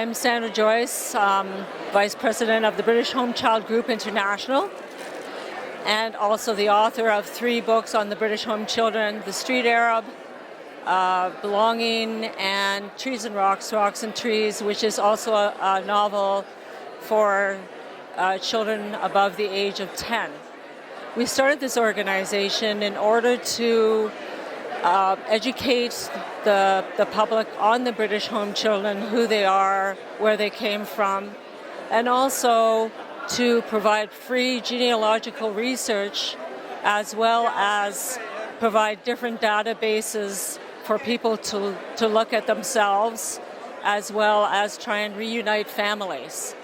I'm Sandra Joyce, Vice President of the British Home Child Group International, and also the author of 3 books on the British home children, The Street Arab, Belonging, and Trees and Rocks, Rocks and Trees, which is also a novel for children above the age of 10. We started this organization in order to educate the public on the British home children, who they are, where they came from, and also to provide free genealogical research, as well as provide different databases for people to look at themselves, as well as try and reunite families.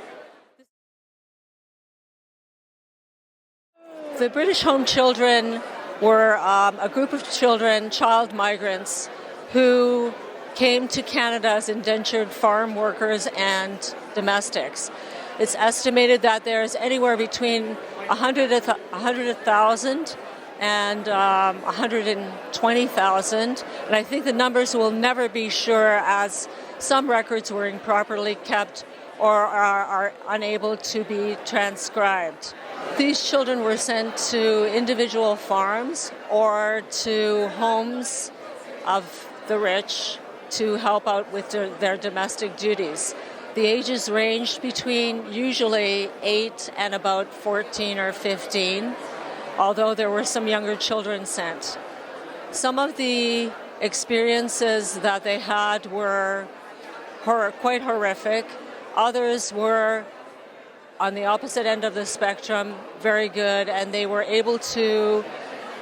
The British home children were a group of children, child migrants, who came to Canada as indentured farm workers and domestics. It's estimated that there's anywhere between 100,000 and 120,000, and I think the numbers will never be sure, as some records were improperly kept or are unable to be transcribed. These children were sent to individual farms or to homes of the rich to help out with their domestic duties. The ages ranged between usually 8 and about 14 or 15, although there were some younger children sent. Some of the experiences that they had were quite horrific. Others were on the opposite end of the spectrum, very good, and they were able to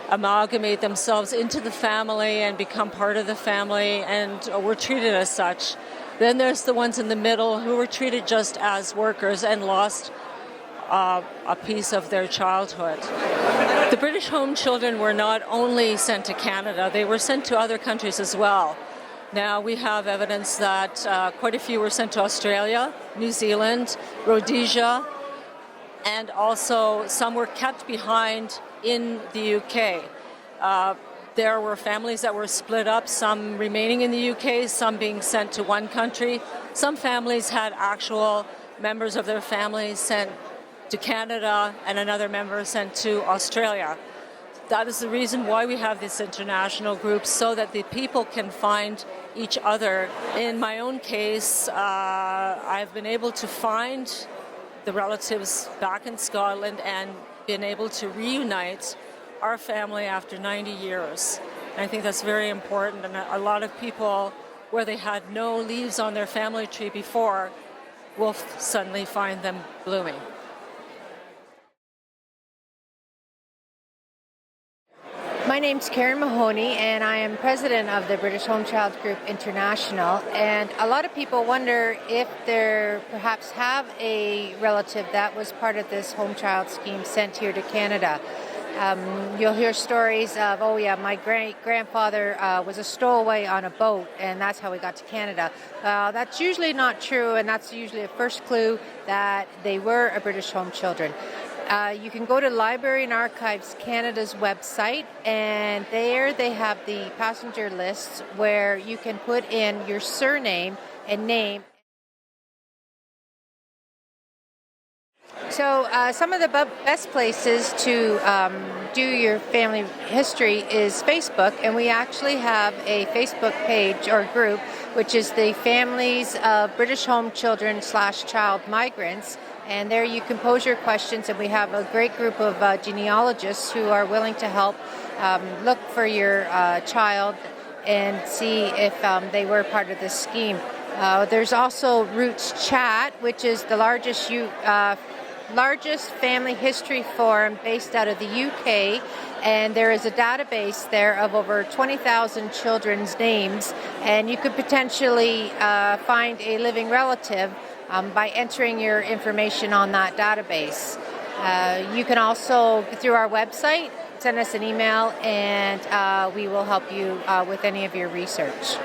amalgamate themselves into the family and become part of the family and were treated as such. Then there's the ones in the middle who were treated just as workers and lost a piece of their childhood. The British home children were not only sent to Canada, they were sent to other countries as well. Now we have evidence that quite a few were sent to Australia, New Zealand, Rhodesia, and also some were kept behind in the UK. There were families that were split up, some remaining in the UK, some being sent to one country. Some families had actual members of their families sent to Canada and another member sent to Australia. That is the reason why we have this international group, so that the people can find each other. In my own case, I've been able to find the relatives back in Scotland and been able to reunite our family after 90 years. And I think that's very important, and a lot of people where they had no leaves on their family tree before will suddenly find them blooming. My name's Karen Mahoney, and I am president of the British Home Child Group International. And a lot of people wonder if they perhaps have a relative that was part of this home child scheme sent here to Canada. You'll hear stories of, oh yeah, my great-grandfather was a stowaway on a boat, and that's how he got to Canada. That's usually not true, and that's usually a first clue that they were a British home children. You can go to Library and Archives Canada's website, and there they have the passenger lists where you can put in your surname and name. So some of the best places to do your family history is Facebook, and we actually have a Facebook page or group, which is the Families of British Home Children / Child Migrants. And there you can pose your questions, and we have a great group of genealogists who are willing to help look for your child and see if they were part of this scheme. There's also Roots Chat, which is the largest family history forum based out of the UK, and there is a database there of over 20,000 children's names, and you could potentially find a living relative by entering your information on that database. You can also, through our website, send us an email, and we will help you with any of your research.